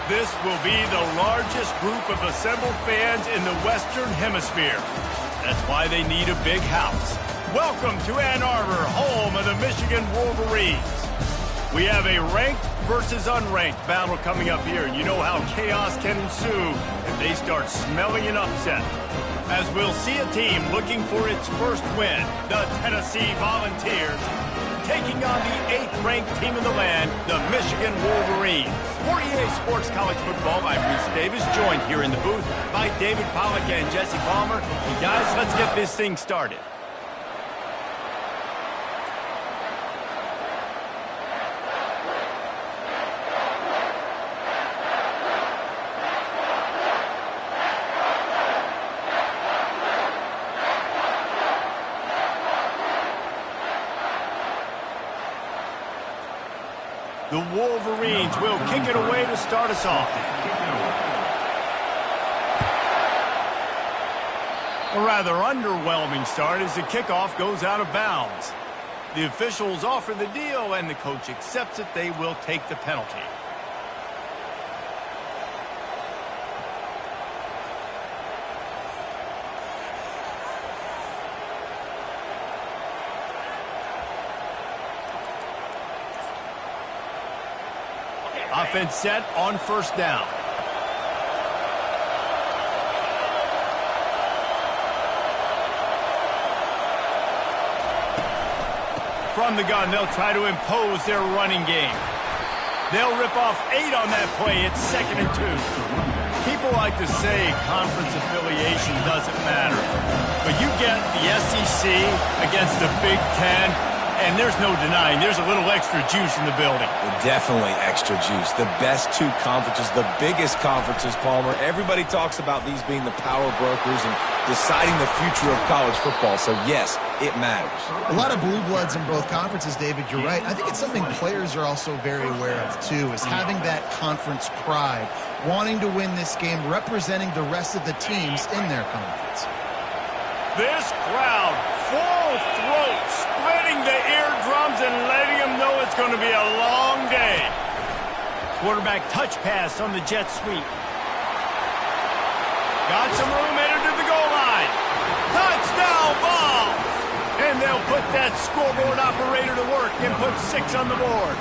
This will be the largest group of assembled fans in the Western Hemisphere. That's why they need a big house. Welcome to Ann Arbor, home of the Michigan Wolverines. We have a ranked versus unranked battle coming up here, and you know how chaos can ensue if they start smelling an upset. As we'll see a team looking for its first win, the Tennessee Volunteers, taking on the 8th-ranked team in the land, the Michigan Wolverines. For EA Sports College Football, I'm Reese Davis, joined here in the booth by David Pollack and Jesse Palmer. And guys, let's get this thing started. The Wolverines will kick it away to start us off. A rather underwhelming start as the kickoff goes out of bounds. The officials offer the deal and the coach accepts it. They will take the penalty. Offense set on first down. From the gun, they'll try to impose their running game. They'll rip off 8 on that play. It's 2nd and 2. People like to say conference affiliation doesn't matter. But you get the SEC against the Big Ten, and there's no denying there's a little extra juice in the building. Definitely extra juice. The best 2 conferences, the biggest conferences, Palmer. Everybody talks about these being the power brokers and deciding the future of college football. So, yes, it matters. A lot of blue bloods in both conferences, David. You're right. I think it's something players are also very aware of, too, is having that conference pride, wanting to win this game, representing the rest of the teams in their conference. This crowd, full throat, splitting the eardrums and letting them know it's going to be a long day. Quarterback touch pass on the jet sweep. Got some room, headed to the goal line. Touchdown ball! And they'll put that scoreboard operator to work and put 6 on the board.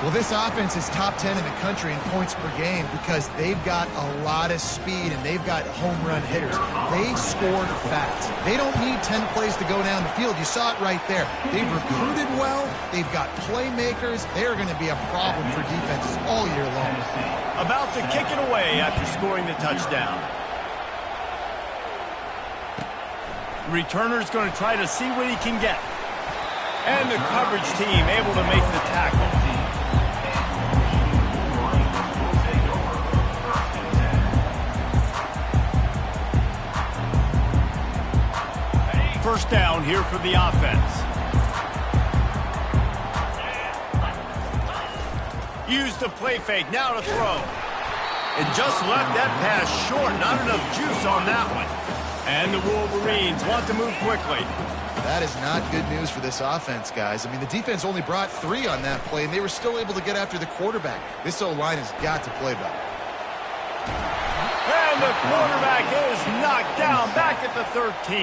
Well, this offense is top 10 in the country in points per game because they've got a lot of speed and they've got home run hitters. They scored fast. They don't need 10 plays to go down the field. You saw it right there. They've recruited well. They've got playmakers. They're going to be a problem for defenses all year long. About to kick it away after scoring the touchdown. The returner's going to try to see what he can get. And the coverage team able to make the tackle. First down here for the offense. Use the play fake, now to throw. And just left that pass short, not enough juice on that one. And the Wolverines want to move quickly. That is not good news for this offense, guys. I mean, the defense only brought 3 on that play, and they were still able to get after the quarterback. This O-line has got to play better. And the quarterback is knocked down back at the 13.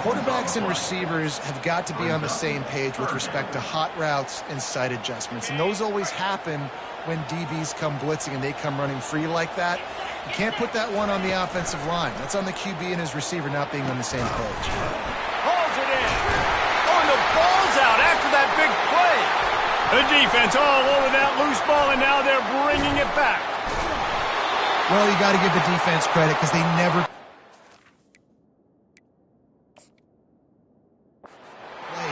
Quarterbacks and receivers have got to be on the same page with respect to hot routes and sight adjustments. And those always happen when DBs come blitzing and they come running free like that. You can't put that one on the offensive line. That's on the QB and his receiver not being on the same page. Hauls it in. Oh, and the ball's out after that big play. The defense all over that loose ball, and now they're bringing it back. Well, you got to give the defense credit because they never...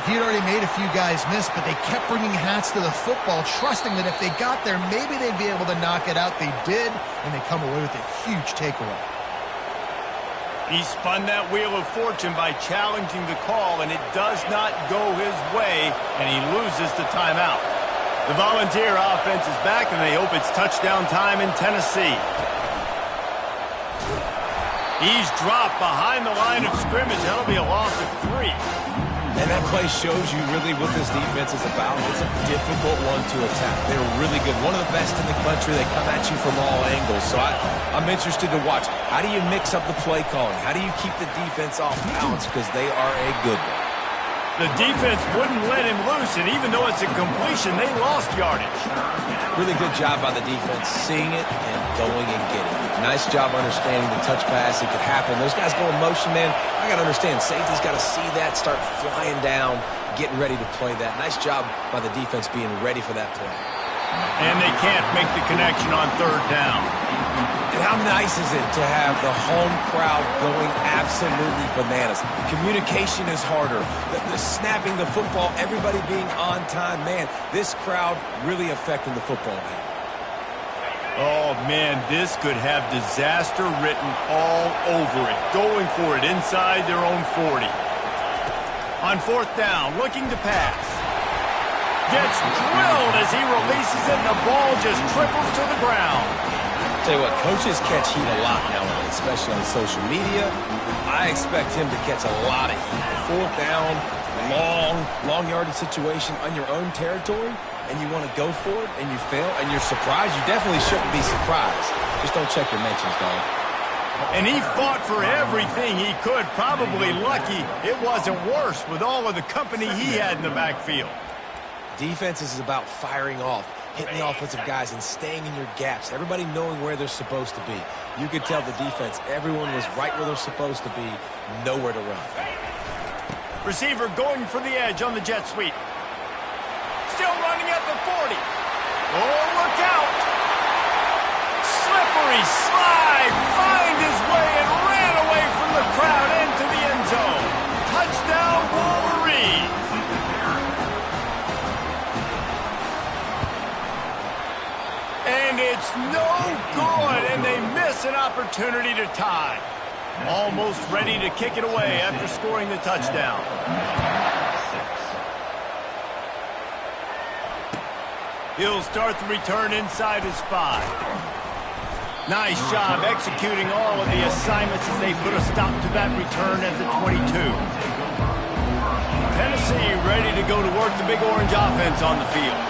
He had already made a few guys miss, but they kept bringing hats to the football, trusting that if they got there, maybe they'd be able to knock it out. They did, and they come away with a huge takeaway. He spun that wheel of fortune by challenging the call, and it does not go his way, and he loses the timeout. The Volunteer offense is back, and they hope it's touchdown time in Tennessee. He's dropped behind the line of scrimmage. That'll be a loss of 3. And that play shows you really what this defense is about. It's a difficult one to attack. They're really good. One of the best in the country. They come at you from all angles. So I'm interested to watch. How do you mix up the play calling? How do you keep the defense off balance? Because they are a good one. The defense wouldn't let him loose, and even though it's a completion, they lost yardage. Really good job by the defense, seeing it and going and getting it. Nice job understanding the touch pass. It could happen. Those guys go in motion, man. I got to understand, safety's got to see that, start flying down, getting ready to play that. Nice job by the defense being ready for that play. And they can't make the connection on third down. And how nice is it to have the home crowd going absolutely bananas? Communication is harder. The snapping the football, everybody being on time. Man, this crowd really affecting the football game. Oh, man, this could have disaster written all over it. Going for it inside their own 40. On fourth down, looking to pass. Gets drilled as he releases it, and the ball just triples to the ground. Tell you what, coaches catch heat a lot nowadays, especially on social media. I expect him to catch a lot of heat. Fourth down, long yardage situation on your own territory, and you want to go for it, and you fail, and you're surprised. You definitely shouldn't be surprised. Just don't check your mentions, dog. And he fought for everything he could. Probably lucky it wasn't worse with all of the company he had in the backfield. Defense is about firing off, hitting the offensive guys, and staying in your gaps. Everybody knowing where they're supposed to be. You could tell the defense, everyone was right where they're supposed to be, nowhere to run. Receiver going for the edge on the jet sweep. Still running at the 40. Oh, look out. Slippery slide. Find his way and ran away from the crowd into the end zone. Touchdown, Wolverines. And it's no good, and they miss an opportunity to tie. Almost ready to kick it away after scoring the touchdown. He'll start the return inside his 5. Nice job executing all of the assignments as they put a stop to that return at the 22. Tennessee ready to go to work the Big Orange offense on the field.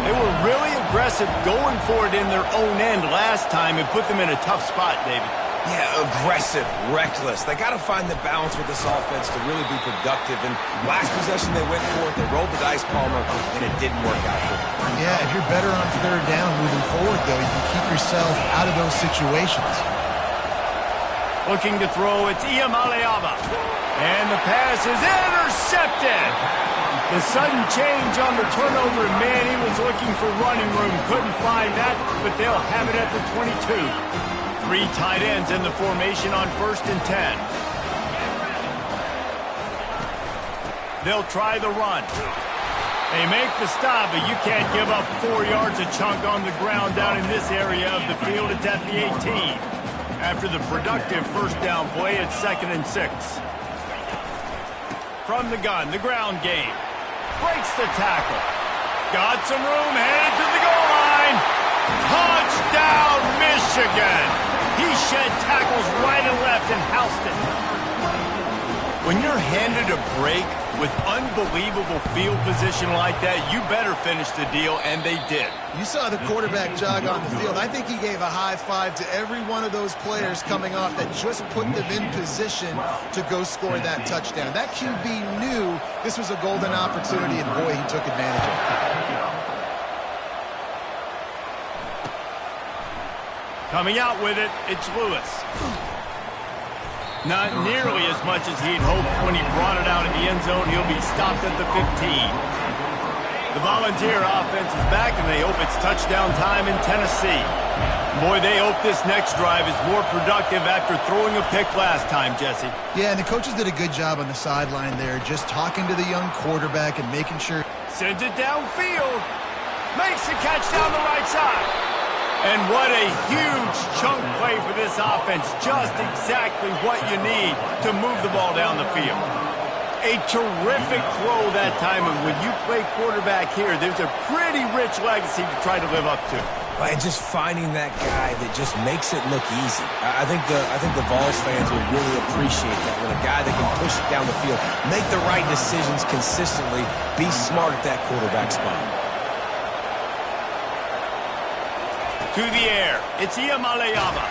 They were really aggressive going for it in their own end last time and put them in a tough spot, David. Yeah, aggressive, reckless. They got to find the balance with this offense to really be productive. And last possession they went for it, they rolled the dice, Palmer, and it didn't work out for them. Yeah, if you're better on third down moving forward, though, you can keep yourself out of those situations. Looking to throw, it's Iamaleava. And the pass is intercepted. The sudden change on the turnover, man, he was looking for running room. Couldn't find that, but they'll have it at the 22. 3 tight ends in the formation on 1st and 10. They'll try the run. They make the stop, but you can't give up 4 yards a chunk on the ground down in this area of the field. It's at the 18. After the productive first down play, it's 2nd and 6. From the gun, the ground game. Breaks the tackle. Got some room, headed to the goal line. Touchdown, Michigan. He shed tackles right and left and housed it. When you're handed a break with unbelievable field position like that, you better finish the deal, and they did. You saw the quarterback jog on the field. I think he gave a high five to every one of those players coming off that just put them in position to go score that touchdown. That QB knew this was a golden opportunity, and boy, he took advantage of it. Coming out with it, it's Lewis. Not nearly as much as he'd hoped when he brought it out in the end zone. He'll be stopped at the 15. The Volunteer offense is back, and they hope it's touchdown time in Tennessee. Boy, they hope this next drive is more productive after throwing a pick last time, Jesse. Yeah, and the coaches did a good job on the sideline there, just talking to the young quarterback and making sure. Sends it downfield. Makes the catch down the right side. And what a huge chunk play for this offense. Just exactly what you need to move the ball down the field. A terrific throw that time, and when you play quarterback here, there's a pretty rich legacy to try to live up to. And just finding that guy that just makes it look easy. I think the Vols fans will really appreciate that when a guy that can push it down the field, make the right decisions consistently, be smart at that quarterback spot. To the air, it's Iamaleava.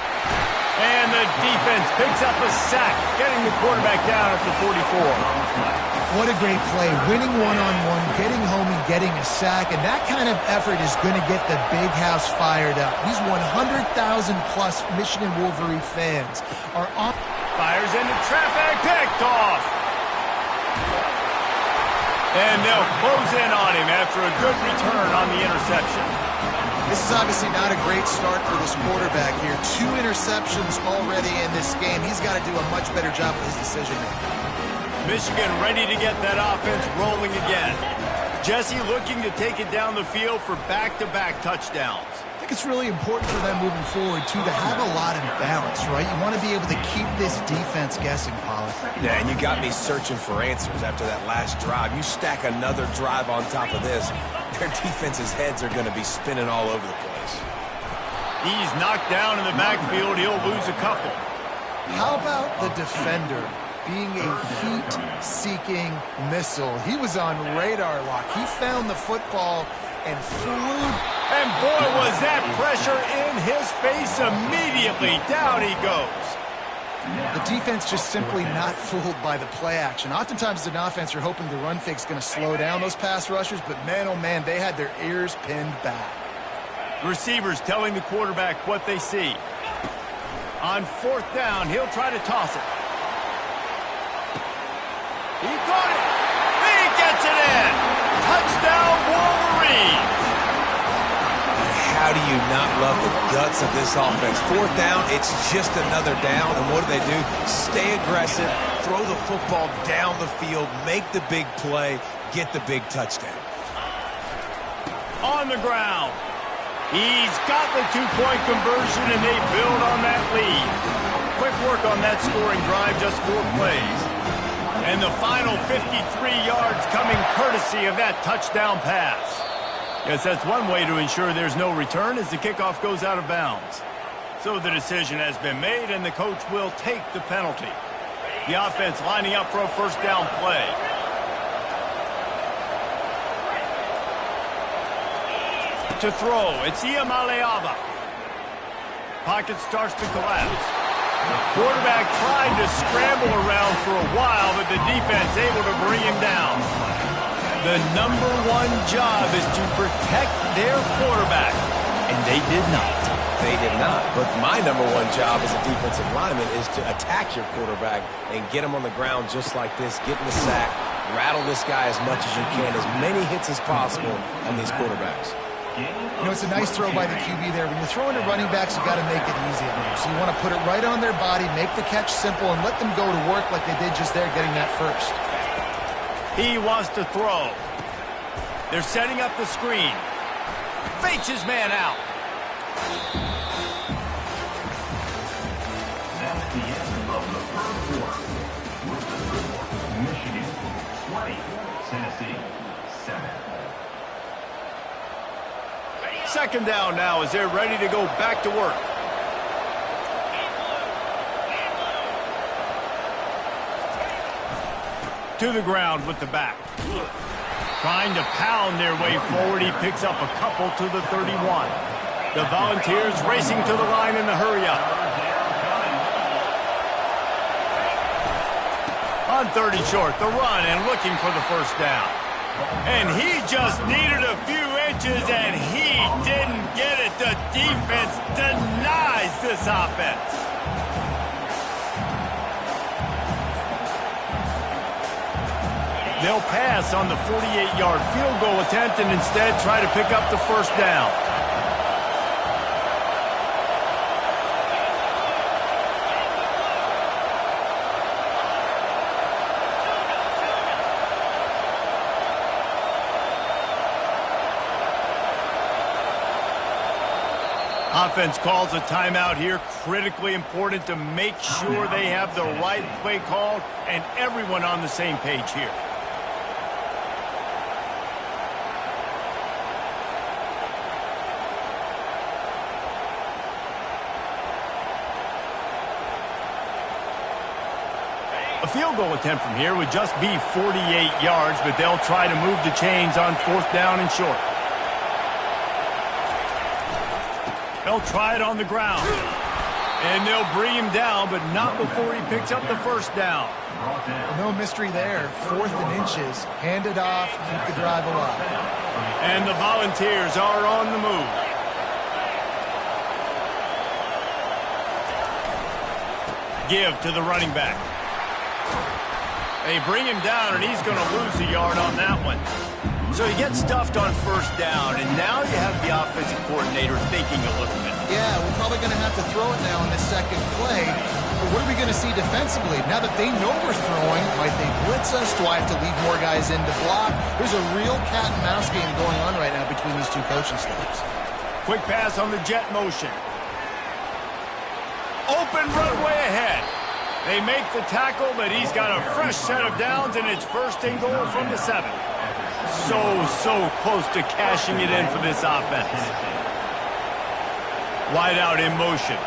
And the defense picks up a sack, getting the quarterback down at the 44. What a great play. Winning one-on-one, getting home and getting a sack, and that kind of effort is going to get the big house fired up. These 100,000-plus Michigan Wolverine fans are on. Fires into traffic, picked off. And they'll close in on him after a good return on the interception. This is obviously not a great start for this quarterback here. 2 interceptions already in this game. He's got to do a much better job with his decision-making. Michigan ready to get that offense rolling again. Jesse looking to take it down the field for back-to-back touchdowns. I think it's really important for them moving forward, too, to have a lot of balance, right? You want to be able to keep this defense guessing, Pollard. Yeah, and you got me searching for answers after that last drive. You stack another drive on top of this, their defense's heads are going to be spinning all over the place. He's knocked down in the backfield. He'll lose a couple. How about the defender being a heat-seeking missile? He was on radar lock. He found the football and flew. And boy, was that pressure in his face immediately. Down he goes. The defense just simply not fooled by the play action. Oftentimes as an offense, you're hoping the run fake's going to slow down those pass rushers, but man, oh man, they had their ears pinned back. Receivers telling the quarterback what they see. On 4th down, he'll try to toss it. He caught it. He gets it in. Touchdown, Wolverines. How do you not love the guts of this offense? 4th down, it's just another down. And what do? Stay aggressive, throw the football down the field, make the big play, get the big touchdown. On the ground. He's got the 2-point conversion, and they build on that lead. Quick work on that scoring drive, just 4 plays. And the final 53 yards coming courtesy of that touchdown pass. Yes, that's one way to ensure there's no return as the kickoff goes out of bounds. So the decision has been made, and the coach will take the penalty. The offense lining up for a 1st down play. To throw, it's Iamaleava. Pocket starts to collapse. Quarterback tried to scramble around for a while, but the defense able to bring him down. The #1 job is to protect their quarterback, and they did not. They did not, but my #1 job as a defensive lineman is to attack your quarterback and get him on the ground just like this, get in the sack, rattle this guy as much as you can, as many hits as possible on these quarterbacks. You know, it's a nice throw by the QB there. When you're throwing to running backs, you got to make it easy on them. So you want to put it right on their body, make the catch simple, and let them go to work like they did just there, getting that first. He wants to throw. They're setting up the screen. Fakes his man out. That's the end of the first quarter. With the score, Michigan 20, Tennessee 7. 2nd down now as they're ready to go back to work. To the ground with the back. Trying to pound their way forward. He picks up a couple to the 31. The Volunteers racing to the line in the hurry up. On 30 short, the run and looking for the 1st down. And he just needed a few inches, and he didn't get it. The defense denies this offense. They'll pass on the 48-yard field goal attempt and instead try to pick up the 1st down. Offense calls a timeout here. Critically important to make sure they have the right play called and everyone on the same page here. field goal attempt from here would just be 48 yards, but they'll try to move the chains on 4th down and short. They'll try it on the ground. And they'll bring him down, but not before he picks up the 1st down. No mystery there. 4th and inches. Hand it off, keep the drive alive. And the Volunteers are on the move. Give to the running back. They bring him down, and he's going to lose a yard on that one. So he gets stuffed on 1st down, and now you have the offensive coordinator thinking a little bit. Yeah, we're probably going to have to throw it now in this second play. But what are we going to see defensively? Now that they know we're throwing, might they blitz us? Do I have to leave more guys in to block? There's a real cat and mouse game going on right now between these two coaching staffs. Quick pass on the jet motion. Open runway ahead. They make the tackle, but he's got a fresh set of downs, and it's 1st and goal from the 7. So close to cashing it in for this offense. Wide out in motion.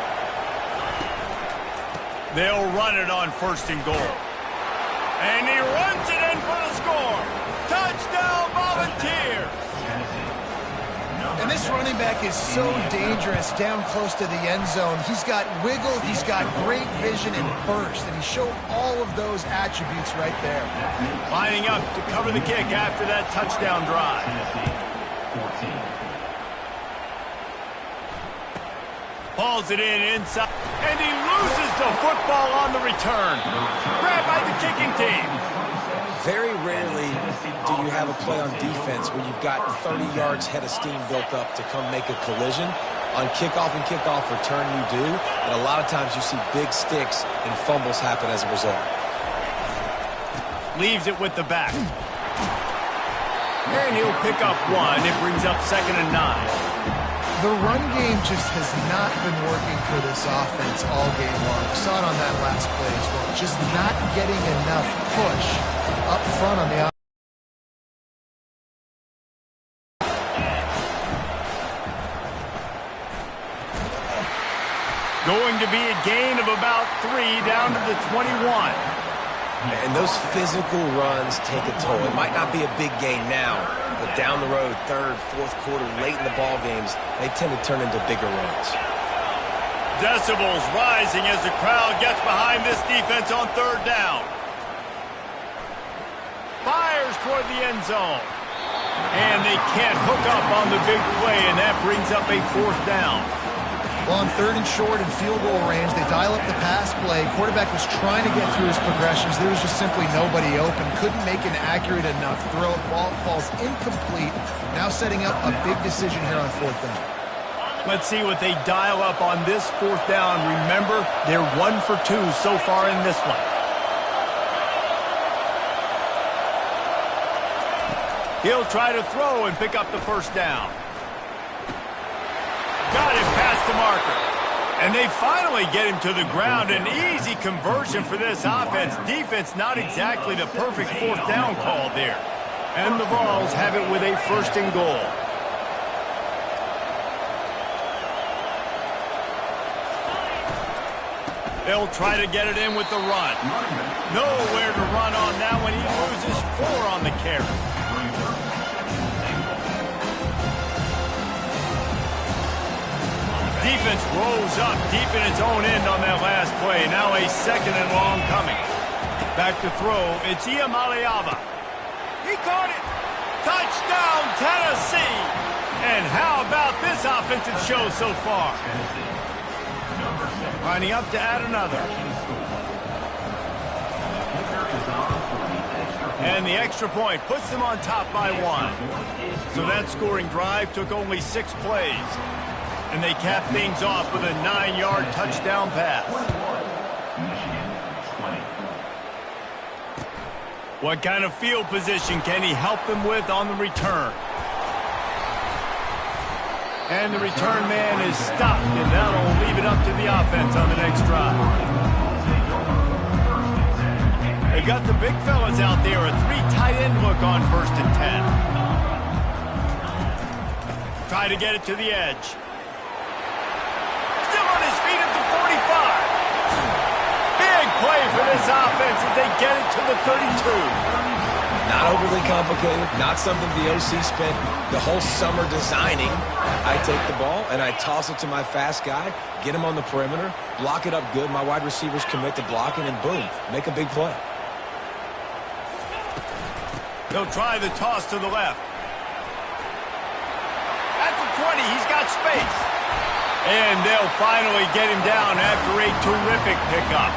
They'll run it on 1st and goal. And he runs it in for the score. Touchdown, Volunteers! And this running back is so dangerous down close to the end zone. He's got wiggle, he's got great vision and burst, and he showed all of those attributes right there. Lining up to cover the kick after that touchdown drive. Hauls it in inside, and he loses the football on the return. Grabbed by the kicking team. Very rarely do you have a play on defense where you've got 30 yards head of steam built up to come make a collision. On kickoff and kickoff return you do, and a lot of times you see big sticks and fumbles happen as a result. Leaves it with the back. And he'll pick up 1. It brings up 2nd and 9. The run game just has not been working for this offense all game long. We saw it on that last play as well. Just not getting enough push up front on the offense. Going to be a gain of about 3 down to the 21. And those physical runs take a toll. It might not be a big gain now, but down the road, 3rd, 4th quarter, late in the ball games, they tend to turn into bigger runs. Decibels rising as the crowd gets behind this defense on 3rd down. Fires toward the end zone. And they can't hook up on the big play, and that brings up a 4th down. Well, on 3rd and short and field goal range, they dial up the pass play. Quarterback was trying to get through his progressions. There was just simply nobody open. Couldn't make an accurate enough throw. Ball falls incomplete. Now setting up a big decision here on 4th down. Let's see what they dial up on this 4th down. Remember, they're 1 for 2 so far in this one. He'll try to throw and pick up the 1st down. Got him past the marker. And they finally get him to the ground. An easy conversion for this offense. Defense not exactly the perfect 4th down call there. And the Vols have it with a 1st and goal. They'll try to get it in with the run. Nowhere to run on that one. He loses 4 on the carry. Defense rolls up deep in its own end on that last play. Now a 2nd and long coming. Back to throw. It's Iamaleava. He caught it. Touchdown, Tennessee. And how about this offensive show so far? Lining up to add another. And the extra point puts them on top by 1. So that scoring drive took only 6 plays. And they cap things off with a 9-yard touchdown pass. What kind of field position can he help them with on the return? And the return man is stopped, and that'll leave it up to the offense on the next drive. They've got the big fellas out there, a 3 tight end look on 1st and 10. Try to get it to the edge. play for this offense as they get it to the 32. Not overly complicated, not something the OC spent the whole summer designing. I take the ball and I toss it to my fast guy, get him on the perimeter, block it up good. My wide receivers commit to blocking, and boom, make a big play. They'll try the toss to the left. At the 20, he's got space. And they'll finally get him down after a terrific pickup.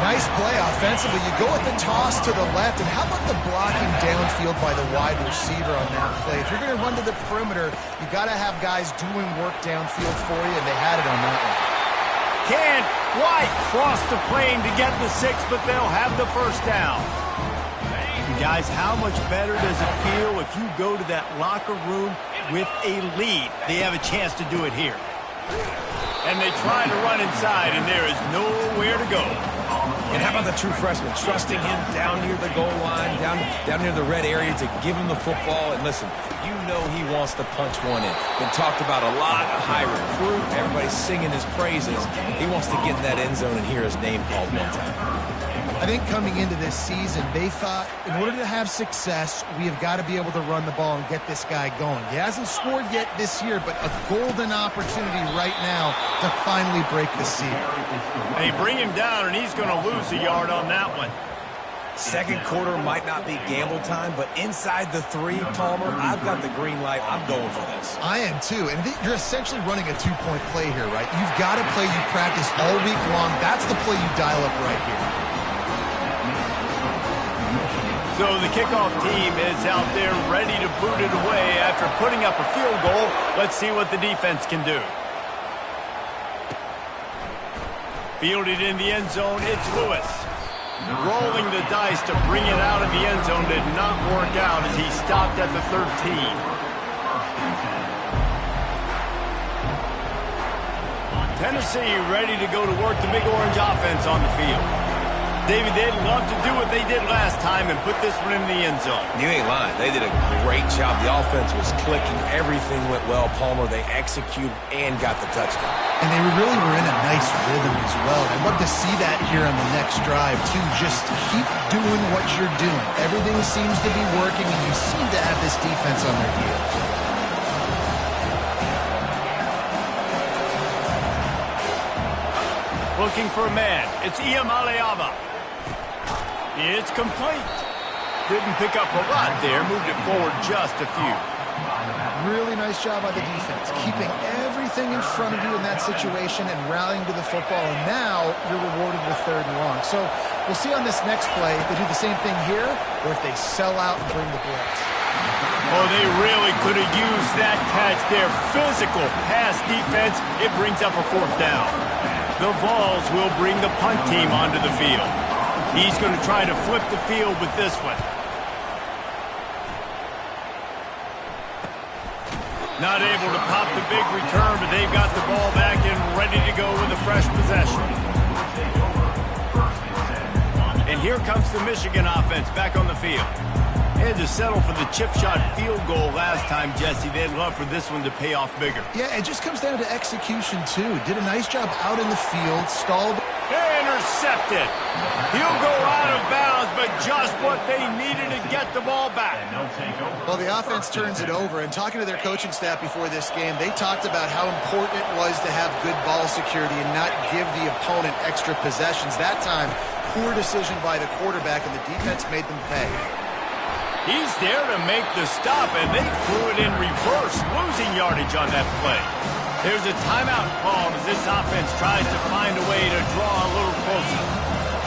Nice play offensively. You go with the toss to the left, and how about the blocking downfield by the wide receiver on that play? If you're going to run to the perimeter, you got to have guys doing work downfield for you, and they had it on that one. Can't quite cross the plane to get the 6, but they'll have the first down. Guys, how much better does it feel if you go to that locker room with a lead? They have a chance to do it here. And they try to run inside, and there is nowhere to go. And how about the true freshman, trusting him down near the goal line, down near the red area to give him the football. And listen, you know he wants to punch one in. Been talked about a lot, a high recruit, everybody's singing his praises. He wants to get in that end zone and hear his name called one time. I think coming into this season, they thought in order to have success, we have got to be able to run the ball and get this guy going. He hasn't scored yet this year, but a golden opportunity right now to finally break the seal. They bring him down, and he's going to lose a yard on that one. Second quarter might not be gamble time, but inside the 3, Palmer, I've got the green light. I'm going for this. I am too, and you're essentially running a 2-point play here, right? You've got a play you practice all week long. That's the play you dial up right here. So the kickoff team is out there ready to boot it away after putting up a field goal. Let's see what the defense can do. Fielded in the end zone, it's Lewis. Rolling the dice to bring it out of the end zone did not work out as he stopped at the 13. Tennessee ready to go to work the Big Orange offense on the field. David, they'd love to do what they did last time and put this one in the end zone. You ain't lying. They did a great job. The offense was clicking. Everything went well. Palmer, they executed and got the touchdown. And they really were in a nice rhythm as well. I'd love to see that here on the next drive, too. Just keep doing what you're doing. Everything seems to be working, and you seem to have this defense on their heels. Looking for a man. It's Iamaleava. It's complete. Didn't pick up a lot there. Moved it forward just a few. Really nice job by the defense, keeping everything in front of you in that situation and rallying to the football. And now you're rewarded with 3rd and long. So we'll see on this next play if they do the same thing here or if they sell out and bring the blitz. Oh, they really could have used that catch there. Physical pass defense. It brings up a 4th down. The Vols will bring the punt team onto the field. He's going to try to flip the field with this one. Not able to pop the big return, but they've got the ball back and ready to go with a fresh possession. And here comes the Michigan offense back on the field. They had to settle for the chip shot field goal last time, Jesse. They'd love for this one to pay off bigger. Yeah, it just comes down to execution, too. Did a nice job out in the field, stalled. Intercepted. He'll go out of bounds, but just what they needed to get the ball back. Well, the offense turns it over, and talking to their coaching staff before this game, they talked about how important it was to have good ball security and not give the opponent extra possessions. That time, poor decision by the quarterback, and the defense made them pay. He's there to make the stop, and they threw it in reverse, losing yardage on that play. There's a timeout called as this offense tries to find a way to draw a little closer.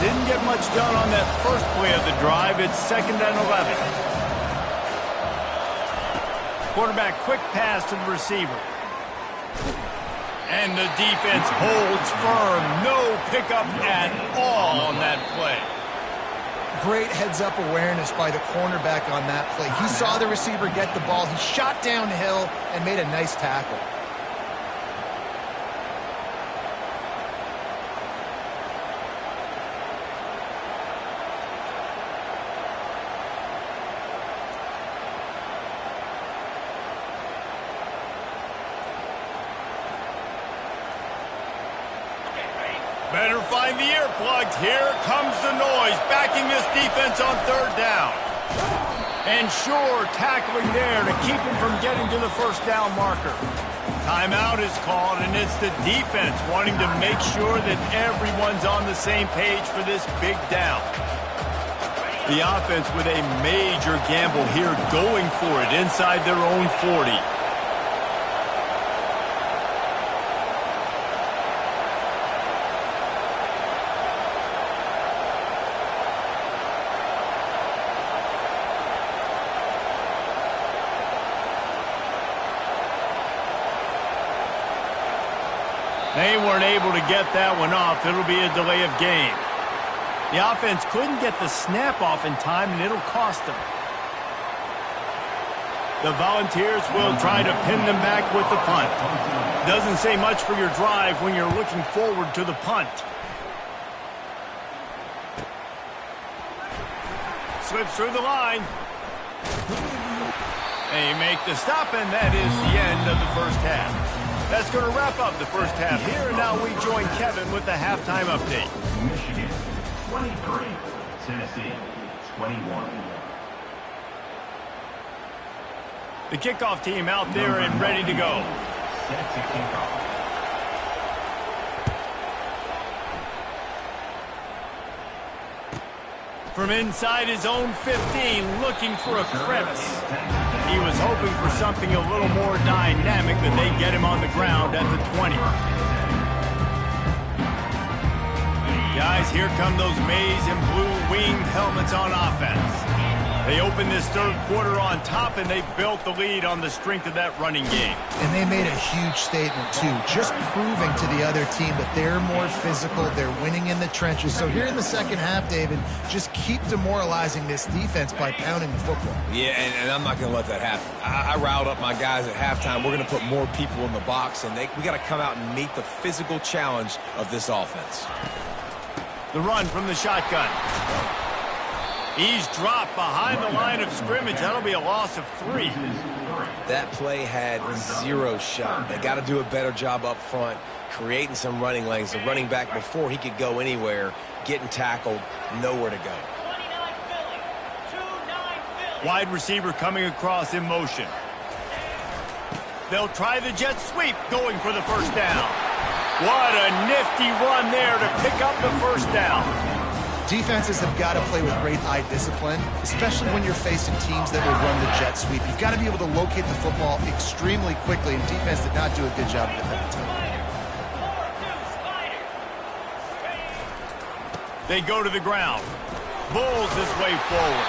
Didn't get much done on that first play of the drive. It's 2nd and 11. Quarterback quick pass to the receiver. And the defense holds firm. No pickup at all on that play. Great heads-up awareness by the cornerback on that play. He saw the receiver get the ball. He shot downhill and made a nice tackle. Better find the earplugs. Here comes the noise, backing this defense on third down. And sure, tackling there to keep him from getting to the first down marker. Timeout is called, and it's the defense wanting to make sure that everyone's on the same page for this big down. The offense with a major gamble here, going for it inside their own 40. They weren't able to get that one off. It'll be a delay of game. The offense couldn't get the snap off in time, and it'll cost them. The Volunteers will try to pin them back with the punt. Doesn't say much for your drive when you're looking forward to the punt. Slips through the line. They make the stop, and that is the end of the first half. That's going to wrap up the first half here, and now we join Kevin with the halftime update. Michigan 23, Tennessee 21. The kickoff team out there and ready to go. Set to kick off. From inside his own 15, looking for a crevice. He was hoping for something a little more dynamic, but they get him on the ground at the 20. Guys, here come those maize and blue winged helmets on offense. They opened this third quarter on top, and they built the lead on the strength of that running game. And they made a huge statement, too, just proving to the other team that they're more physical, they're winning in the trenches. So here in the second half, David, just keep demoralizing this defense by pounding the football. Yeah, and I'm not going to let that happen. I riled up my guys at halftime. We're going to put more people in the box, and we got to come out and meet the physical challenge of this offense. The run from the shotgun. He's dropped behind the line of scrimmage. That'll be a loss of 3. That play had 0 shot. They got to do a better job up front, creating some running lanes. The running back, before he could go anywhere, getting tackled, nowhere to go. Wide receiver coming across in motion. They'll try the jet sweep, going for the first down. What a nifty run there to pick up the first down. Defenses have got to play with great eye discipline, especially when you're facing teams that will run the jet sweep. You've got to be able to locate the football extremely quickly, and defense did not do a good job of it that time. They go to the ground. Bulls his way forward.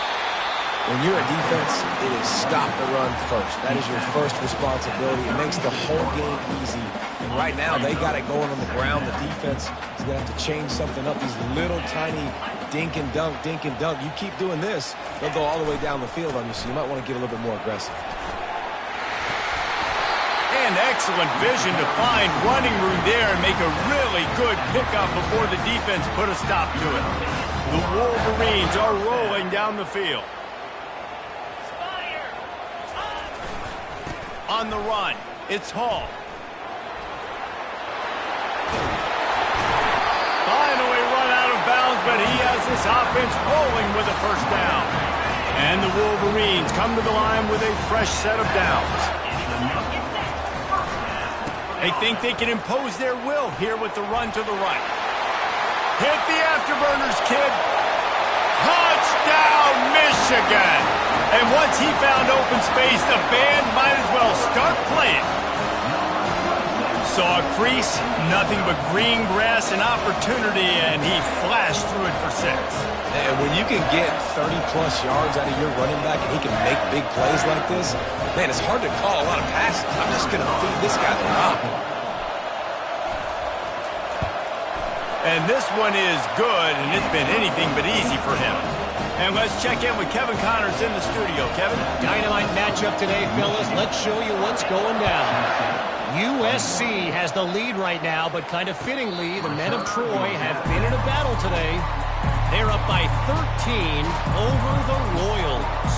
When you're a defense, it is stop the run first. That is your first responsibility. It makes the whole game easy. And right now, they got it going on the ground. The defense is going to have to change something up. These little tiny dink and dunk, dink and dunk. You keep doing this, they'll go all the way down the field on you, so you might want to get a little bit more aggressive. And excellent vision to find running room there and make a really good pickup before the defense put a stop to it. The Wolverines are rolling down the field. On the run, it's Hall. Finally run out of bounds, but he has this offense rolling with a first down. And the Wolverines come to the line with a fresh set of downs. They think they can impose their will here with the run to the right. Hit the afterburners, kid. Touchdown, Michigan! And once he found open space, the band might as well start playing. Saw a crease, nothing but green grass and opportunity, and he flashed through it for 6. And when you can get 30-plus yards out of your running back and he can make big plays like this, man, it's hard to call a lot of passes. I'm just going to feed this guy the rock. And this one is good, and it's been anything but easy for him. And let's check in with Kevin Connors in the studio. Kevin? Dynamite matchup today, fellas. Let's show you what's going down. USC has the lead right now, but kind of fittingly, the men of Troy have been in a battle today. They're up by 13 over the Royals.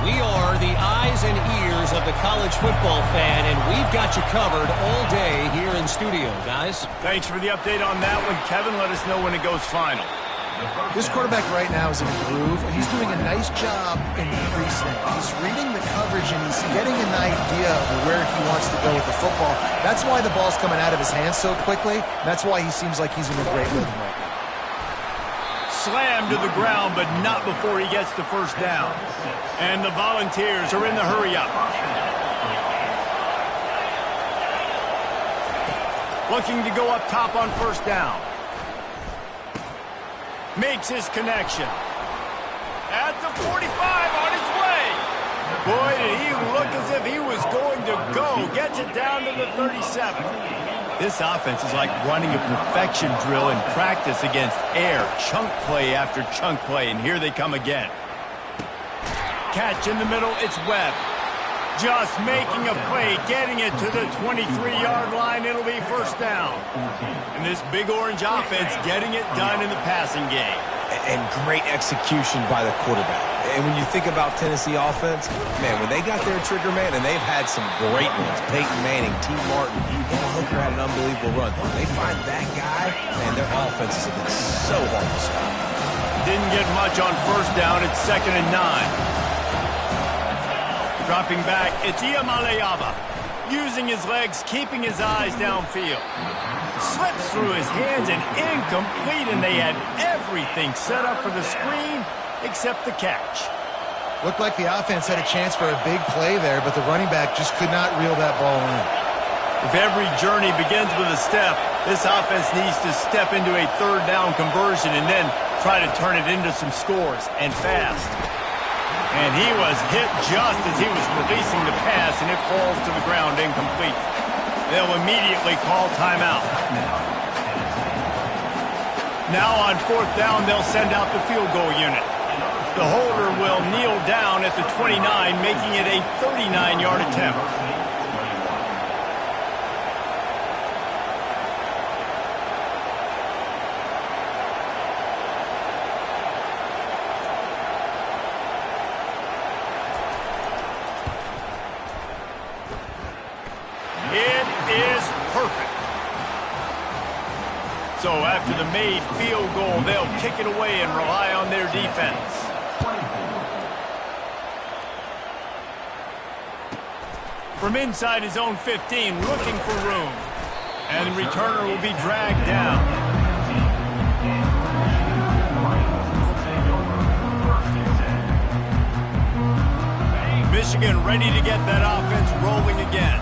We are the eyes and ears of of the college football fan, and we've got you covered all day here in studio, guys. Thanks for the update on that one, Kevin. Let us know when it goes final. This quarterback right now is in a groove, and he's doing a nice job in the pre-snap. He's reading the coverage, and he's getting an idea of where he wants to go with the football. That's why the ball's coming out of his hands so quickly. That's why he seems like he's in a great rhythm right now. Slammed to the ground, but not before he gets the first down. And the Volunteers are in the hurry-up. Looking to go up top on first down. Makes his connection. At the 45, on his way. Boy, did he look as if he was going to go. Gets it down to the 37. This offense is like running a perfection drill in practice against air. Chunk play after chunk play, and here they come again. Catch in the middle, it's Webb. Just making a play, getting it to the 23-yard line. It'll be first down. And this Big Orange offense getting it done in the passing game. And great execution by the quarterback. And when you think about Tennessee offense, man, when they got their trigger man, and they've had some great ones, Peyton Manning, T. Martin, Daniel Hooker had an unbelievable run. When they find that guy, man, their offenses have been so hard to stop. Didn't get much on first down. It's 2nd and 9. Dropping back, it's Iamaleava. Using his legs, keeping his eyes downfield. Slips through his hands and incomplete, and they had everything set up for the screen except the catch. Looked like the offense had a chance for a big play there, but the running back just could not reel that ball in. If every journey begins with a step, this offense needs to step into a third down conversion and then try to turn it into some scores, and fast. And he was hit just as he was releasing the pass, and it falls to the ground incomplete. They'll immediately call timeout. Now on fourth down, they'll send out the field goal unit. The holder will kneel down at the 29, making it a 39-yard attempt. So after the made field goal, they'll kick it away and rely on their defense. From inside his own 15, looking for room. And the returner will be dragged down. Michigan ready to get that offense rolling again.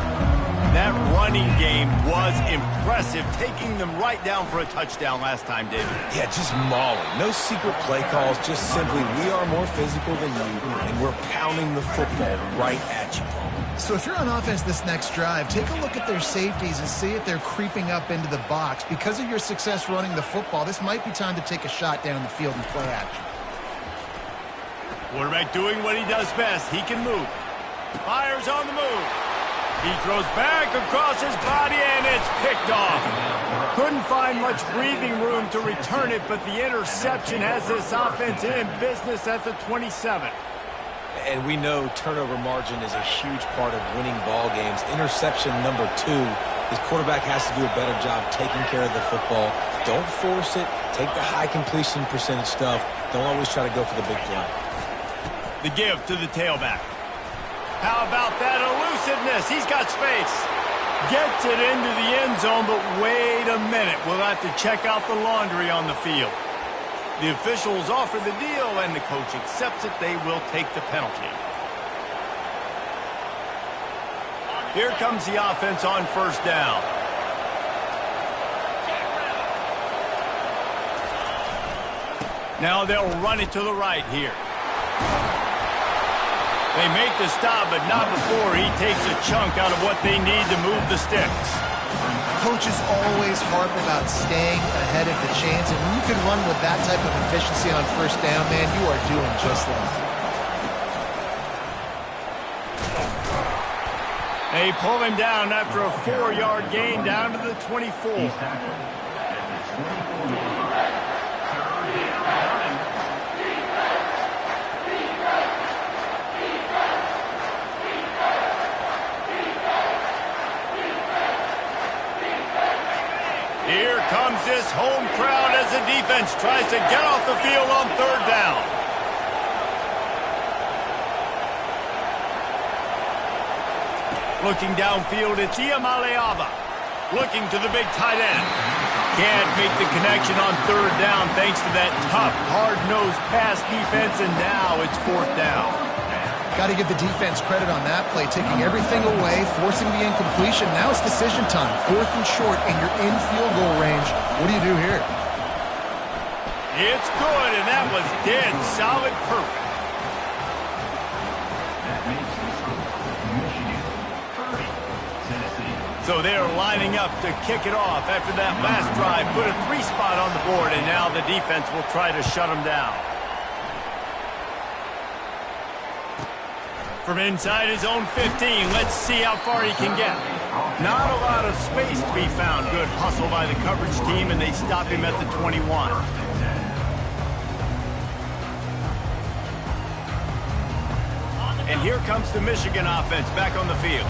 That running game was impressive, taking them right down for a touchdown last time, David. Yeah, just mauling. No secret play calls, just simply we are more physical than you, and we're pounding the football right at you, Paul. So if you're on offense this next drive, take a look at their safeties and see if they're creeping up into the box. Because of your success running the football, this might be time to take a shot down the field and play action. Quarterback doing what he does best. He can move. Fires on the move. He throws back across his body, and it's picked off. Couldn't find much breathing room to return it, but the interception has this offense in business at the 27. And we know turnover margin is a huge part of winning ball games. Interception number 2. His quarterback has to do a better job taking care of the football. Don't force it. Take the high completion percentage stuff. Don't always try to go for the big play. The give to the tailback. How about that elusiveness? He's got space. Gets it into the end zone, but wait a minute. We'll have to check out the laundry on the field. The officials offer the deal, and the coach accepts it. They will take the penalty. Here comes the offense on first down. Now they'll run it to the right here. They make the stop, but not before he takes a chunk out of what they need to move the sticks. Coaches always harp about staying ahead of the chains, and when you can run with that type of efficiency on first down, man, you are doing just that. They pull him down after a 4-yard gain down to the 24. nice home crowd as the defense tries to get off the field on third down. Looking downfield, it's Iamaleava. Looking to the big tight end. Can't make the connection on third down thanks to that tough, hard-nosed pass defense, and now it's fourth down. Got to give the defense credit on that play, taking everything away, forcing the incompletion. Now it's decision time. Fourth and short, and you're in field goal range. What do you do here? It's good, and that was dead solid perfect. That makes the score Michigan 30, Tennessee. So they're lining up to kick it off after that last drive. Put a 3-spot on the board, and now the defense will try to shut them down. From inside his own 15, let's see how far he can get. Not a lot of space to be found. Good hustle by the coverage team, and they stop him at the 21. And here comes the Michigan offense back on the field.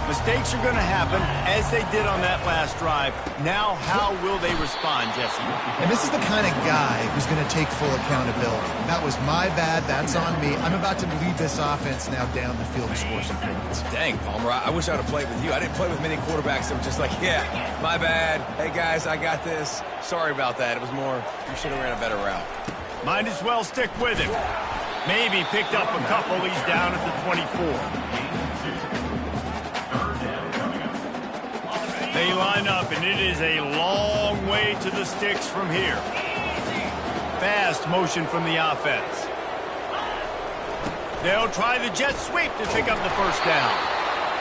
Mistakes are going to happen, as they did on that last drive. Now, how will they respond, Jesse? And this is the kind of guy who's going to take full accountability. That was my bad. That's on me. I'm about to lead this offense now down the field to score some points. Dang, Palmer, I wish I would have played with you. I didn't play with many quarterbacks that were just like, yeah, my bad. Hey, guys, I got this. Sorry about that. It was more, you should have ran a better route. Might as well stick with him. Maybe picked up a couple. He's down at the 24. They line up, and it is a long way to the sticks from here. Fast motion from the offense. They'll try the jet sweep to pick up the first down.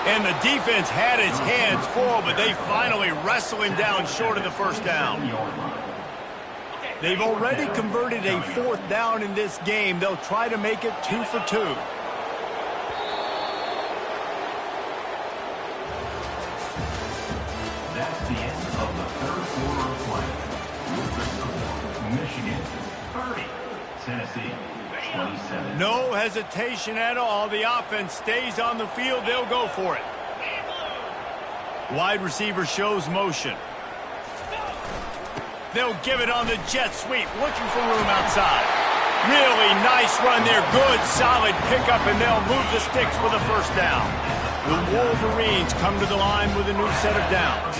And the defense had its hands full, but they finally wrestle him down short of the first down. They've already converted a fourth down in this game. They'll try to make it 2 for 2. That's the end of the third quarter of play. With the score, Michigan 30, Tennessee 27. No hesitation at all. The offense stays on the field. They'll go for it. Wide receiver shows motion. They'll give it on the jet sweep, looking for room outside. Really nice run there. Good, solid pickup, and they'll move the sticks for the first down. The Wolverines come to the line with a new set of downs.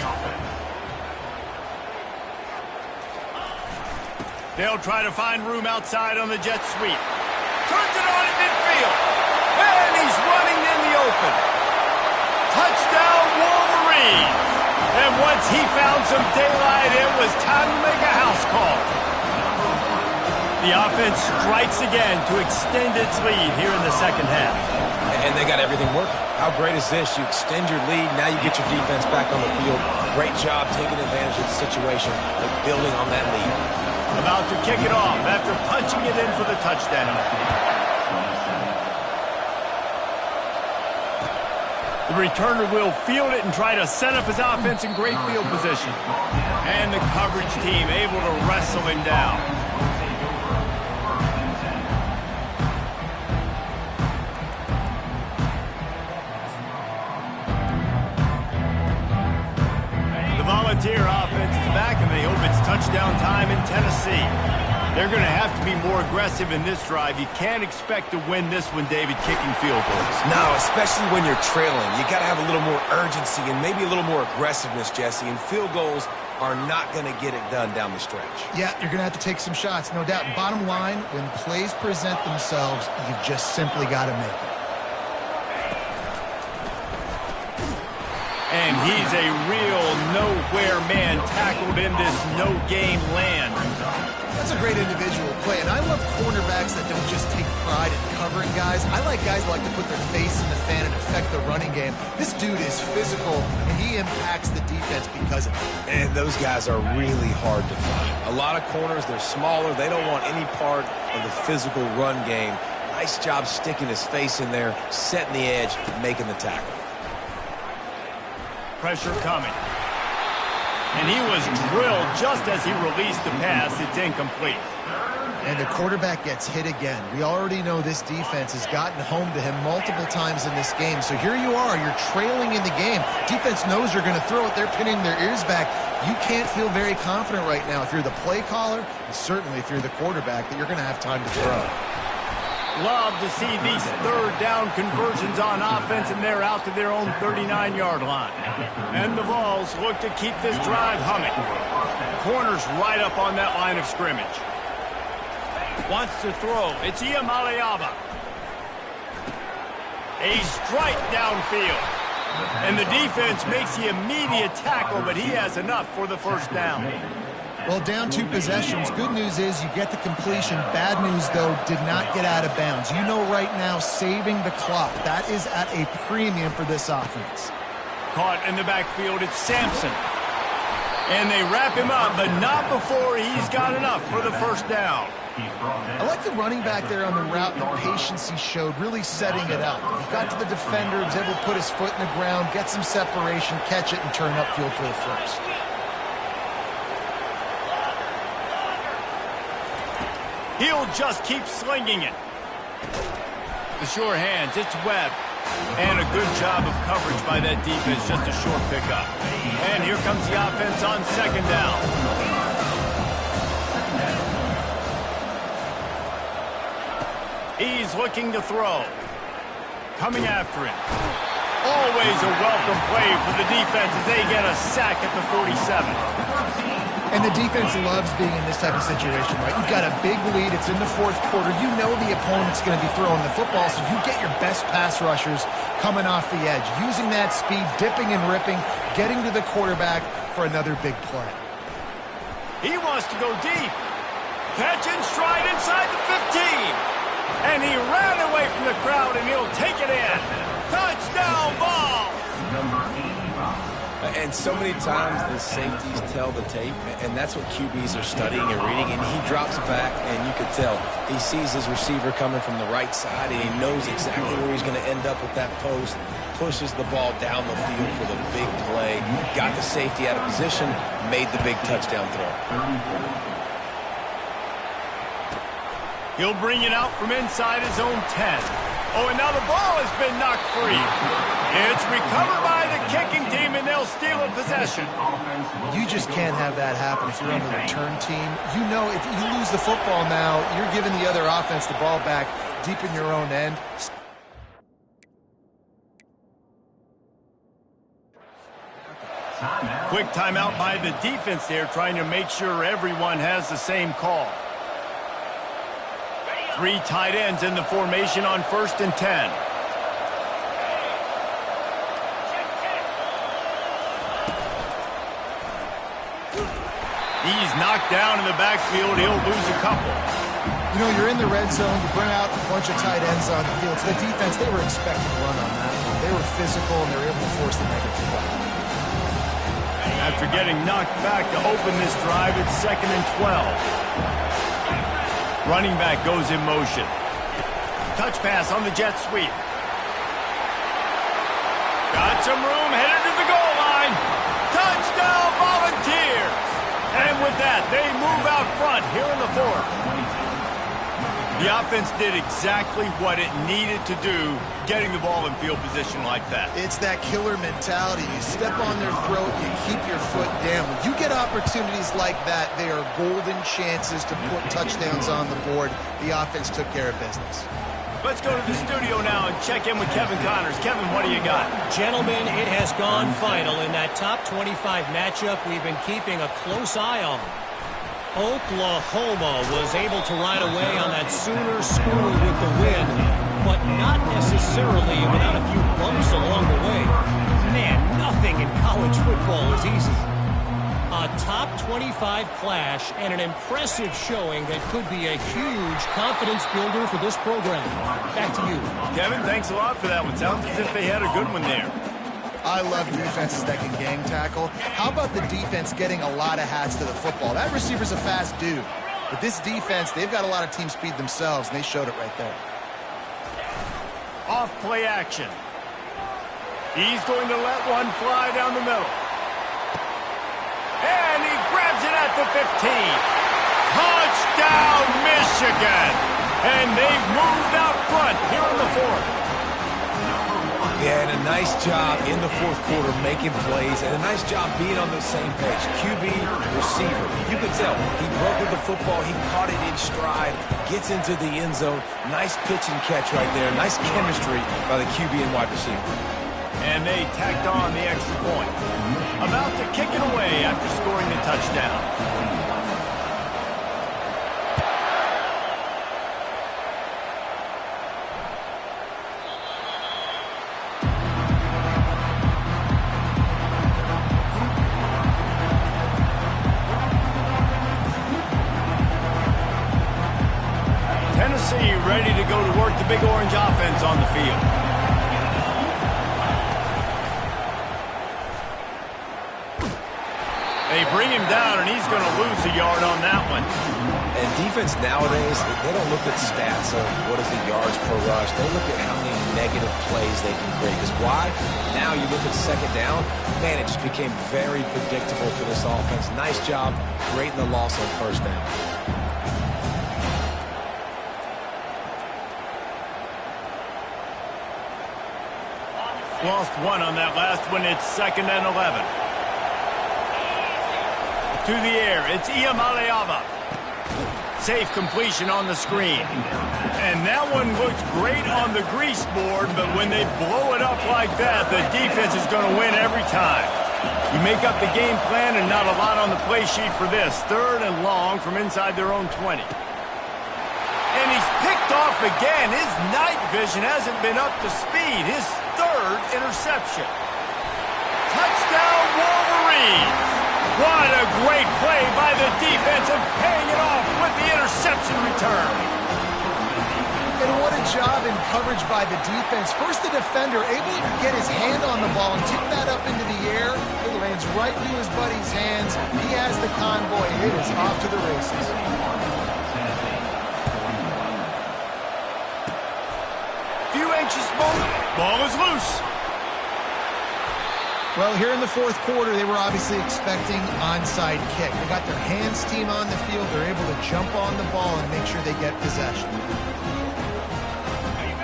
They'll try to find room outside on the jet sweep. Turns it on at midfield. And he's running in the open. Touchdown, Wolverines. And once he found some daylight, it was time to make a house call. The offense strikes again to extend its lead here in the second half. And they got everything working. How great is this? You extend your lead, now you get your defense back on the field. Great job taking advantage of the situation and building on that lead. About to kick it off after punching it in for the touchdown. The returner will field it and try to set up his offense in great field position. And the coverage team able to wrestle him down. The Volunteer offense is back, and they hope it's touchdown time in Tennessee. They're going to have to be more aggressive in this drive. You can't expect to win this one, David, kicking field goals. No, especially when you're trailing. You got to have a little more urgency and maybe a little more aggressiveness, Jesse. And field goals are not going to get it done down the stretch. Yeah, you're going to have to take some shots, no doubt. Bottom line, when plays present themselves, you've just simply got to make it. And he's a real nowhere man tackled in this no-game land. That's a great individual play, and I love cornerbacks that don't just take pride in covering guys. I like guys that like to put their face in the fan and affect the running game. This dude is physical, and he impacts the defense because of it. And those guys are really hard to find. A lot of corners, they're smaller. They don't want any part of the physical run game. Nice job sticking his face in there, setting the edge, making the tackle. Pressure coming. And he was drilled just as he released the pass. It's incomplete. And the quarterback gets hit again. We already know this defense has gotten home to him multiple times in this game. So here you are, you're trailing in the game. Defense knows you're going to throw it. They're pinning their ears back. You can't feel very confident right now if you're the play caller, and certainly if you're the quarterback, that you're going to have time to throw. Love to see these third down conversions on offense, and they're out to their own 39-yard line. And the Vols look to keep this drive humming. Corners right up on that line of scrimmage. Wants to throw. It's Iamaleava. A strike downfield. And the defense makes the immediate tackle, but he has enough for the first down. Well, down 2 possessions. Good news is you get the completion. Bad news, though, did not get out of bounds. You know right now, saving the clock. That is at a premium for this offense. Caught in the backfield, it's Sampson. And they wrap him up, but not before he's got enough for the first down. I like the running back there on the route and the patience he showed, really setting it up. He got to the defender, was able to put his foot in the ground, get some separation, catch it, and turn upfield for the first. He'll just keep slinging it. The sure hands, it's Webb. And a good job of coverage by that defense, just a short pickup. And here comes the offense on second down. He's looking to throw. Coming after him. Always a welcome play for the defense as they get a sack at the 47. And the defense loves being in this type of situation, right? You've got a big lead. It's in the 4th quarter. You know the opponent's going to be throwing the football, so you get your best pass rushers coming off the edge, using that speed, dipping and ripping, getting to the quarterback for another big play. He wants to go deep. Catch and stride inside the 15. And he ran away from the crowd, and he'll take it in. Touchdown ball! And so many times the safeties tell the tape, and that's what QBs are studying and reading, and he drops back, and you could tell he sees his receiver coming from the right side, and he knows exactly where he's going to end up with that post, pushes the ball down the field for the big play, got the safety out of position, made the big touchdown throw. He'll bring it out from inside his own 10. Oh, and now the ball has been knocked free. It's recovered by the kicking team, and they'll steal a possession. You just can't have that happen if you're on the return team. You know if you lose the football now, you're giving the other offense the ball back deep in your own end. Quick timeout by the defense there, trying to make sure everyone has the same call. 3 tight ends in the formation on 1st and 10. He's knocked down in the backfield. He'll lose a couple. You know, you're in the red zone. You bring out a bunch of tight ends on the field. So the defense, they were expecting to run on that one. They were physical, and they were able to force the negative play. After getting knocked back to open this drive, it's 2nd and 12. Running back goes in motion. Touch pass on the jet sweep. Got some room, headed to the goal line. Touchdown Volunteers! And with that, they move out front here in the 4th. The offense did exactly what it needed to do, getting the ball in field position like that. It's that killer mentality. You step on their throat, you keep your foot down. When you get opportunities like that, they are golden chances to put touchdowns on the board. The offense took care of business. Let's go to the studio now and check in with Kevin Connors. Kevin, what do you got? Gentlemen, it has gone final in that top 25 matchup we've been keeping a close eye on. Oklahoma was able to ride away on that Sooner schooner with the win, but not necessarily without a few bumps along the way. Man, nothing in college football is easy. A top 25 clash and an impressive showing that could be a huge confidence builder for this program. Back to you. Kevin, thanks a lot for that one. Sounds as if they had a good one there. I love defenses that can gang tackle. How about the defense getting a lot of hats to the football? That receiver's a fast dude. But this defense, they've got a lot of team speed themselves, and they showed it right there. Off play action. He's going to let one fly down the middle. And he grabs it at the 15. Touchdown, Michigan! And they've moved out front here in the fourth. Yeah, and a nice job in the fourth quarter making plays, and a nice job being on the same page. QB, receiver. You could tell he broke with the football. He caught it in stride, gets into the end zone. Nice pitch and catch right there. Nice chemistry by the QB and wide receiver. And they tacked on the extra point. About to kick it away after scoring the touchdown. Tennessee ready to go to work the Big Orange offense on the field. They bring him down, and he's going to lose a yard on that one. And defense nowadays, they don't look at stats of what is the yards per rush. They look at how many negative plays they can create. Because why? Now you look at second down, man, it just became very predictable for this offense. Nice job creating the loss on first down. Lost one on that last one. It's 2nd and 11. To the air, it's Iamaleava. Safe completion on the screen. And that one looks great on the grease board, but when they blow it up like that, the defense is going to win every time. You make up the game plan and not a lot on the play sheet for this. 3rd and long from inside their own 20. And he's picked off again. His night vision hasn't been up to speed. His 3rd interception. Touchdown, Wolverines! What a great play by the defense and paying it off with the interception return. And what a job in coverage by the defense. First, the defender able to get his hand on the ball and tip that up into the air. It lands right into his buddy's hands. He has the convoy, and it is off to the races. Few anxious moments. Ball is loose. Well, here in the fourth quarter, they were obviously expecting onside kick. They got their hands team on the field. They're able to jump on the ball and make sure they get possession.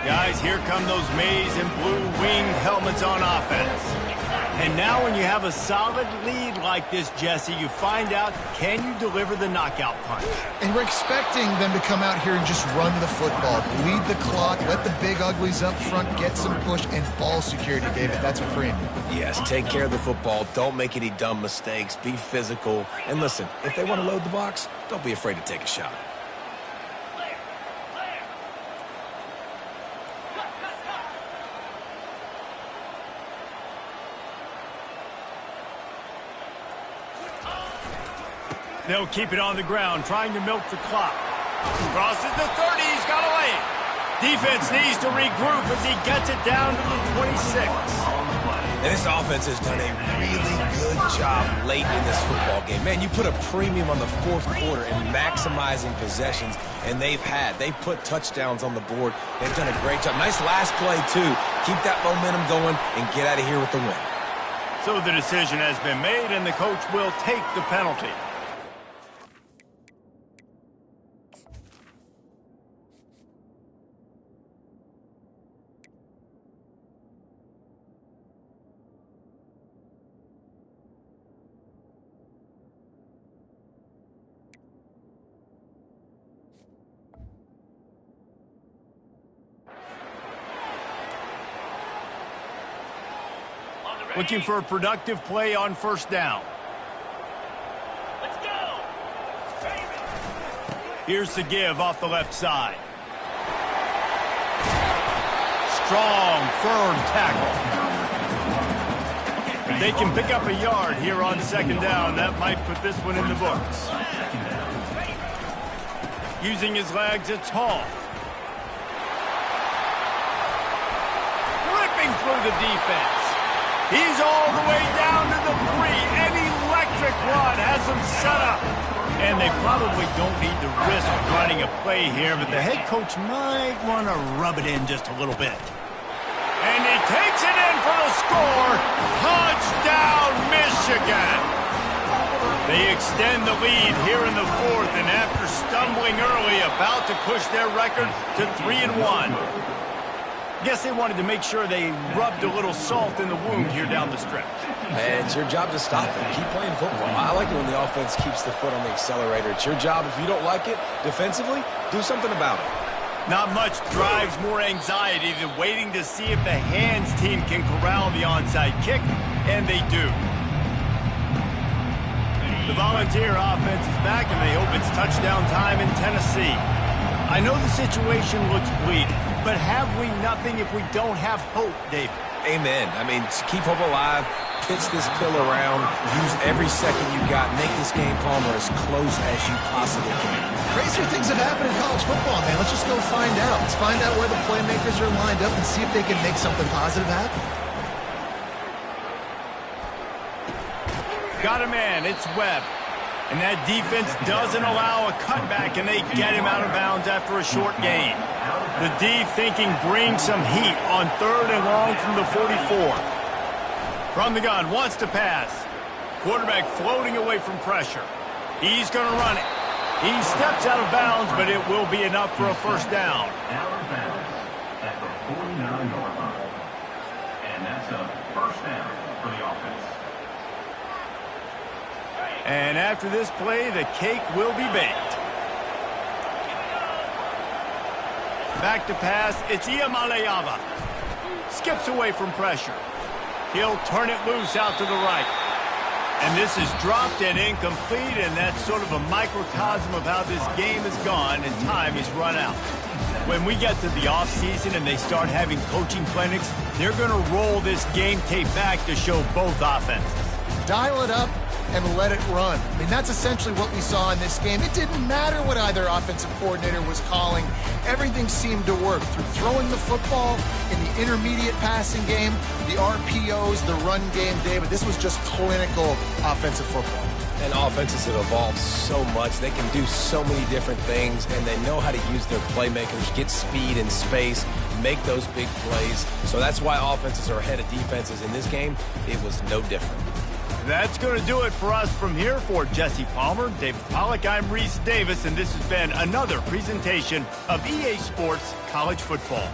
Guys, here come those maize and blue winged helmets on offense. And now when you have a solid lead like this, Jesse, you find out, can you deliver the knockout punch? And we're expecting them to come out here and just run the football, bleed the clock, let the big uglies up front get some push, and ball security, David. That's a premium. Yes, take care of the football. Don't make any dumb mistakes. Be physical. And listen, if they want to load the box, don't be afraid to take a shot. They'll keep it on the ground, trying to milk the clock. Crosses the 30, he's got a lane. Defense needs to regroup as he gets it down to the 26. And this offense has done a really good job late in this football game. Man, you put a premium on the fourth quarter in maximizing possessions, and they've put touchdowns on the board. They've done a great job. Nice last play, too. Keep that momentum going and get out of here with the win. So the decision has been made, and the coach will take the penalty. Looking for a productive play on first down. Let's go! Here's the give off the left side. Strong, firm tackle. If they can pick up a yard here on second down, that might put this one in the books. Using his legs, it's Hall. Ripping through the defense. He's all the way down to the 3. An electric run has him set up. And they probably don't need to risk running a play here, but the head coach might want to rub it in just a little bit. And he takes it in for the score. Touchdown, Michigan. They extend the lead here in the fourth, and after stumbling early, about to push their record to 3-1. Guess they wanted to make sure they rubbed a little salt in the wound here down the stretch. Man, it's your job to stop them. Keep playing football. I like it when the offense keeps the foot on the accelerator. It's your job. If you don't like it defensively, do something about it. Not much drives more anxiety than waiting to see if the hands team can corral the onside kick, and they do. The Volunteer offense is back, and they hope it's touchdown time in Tennessee. I know the situation looks bleak, but have we nothing if we don't have hope, David? Amen. I mean, keep hope alive, pitch this pill around, use every second you got, make this game calmer as close as you possibly can. Crazier things have happened in college football, man. Let's just go find out. Let's find out where the playmakers are lined up and see if they can make something positive happen. Got a man, it's Webb. And that defense doesn't allow a cutback, and they get him out of bounds after a short gain. The D thinking bring some heat on 3rd and long from the 44. From the gun, wants to pass. Quarterback floating away from pressure. He's going to run it. He steps out of bounds, but it will be enough for a first down. Out of bounds at the 49-yard line. And that's a first down for the offense. And after this play, the cake will be baked. Back to pass, it's Iamaleava. Skips away from pressure. He'll turn it loose out to the right. And this is dropped and incomplete, and that's sort of a microcosm of how this game has gone, and time is run out. When we get to the offseason and they start having coaching clinics, they're going to roll this game tape back to show both offenses. Dial it up and let it run. I mean, that's essentially what we saw in this game. It didn't matter what either offensive coordinator was calling. Everything seemed to work through throwing the football in the intermediate passing game, the RPOs, the run game, David. This was just clinical offensive football. And offenses have evolved so much. They can do so many different things, and they know how to use their playmakers, get speed and space, make those big plays. So that's why offenses are ahead of defenses. In this game, it was no different. That's going to do it for us from here. For Jesse Palmer, David Pollack, I'm Reese Davis, and this has been another presentation of EA Sports College Football.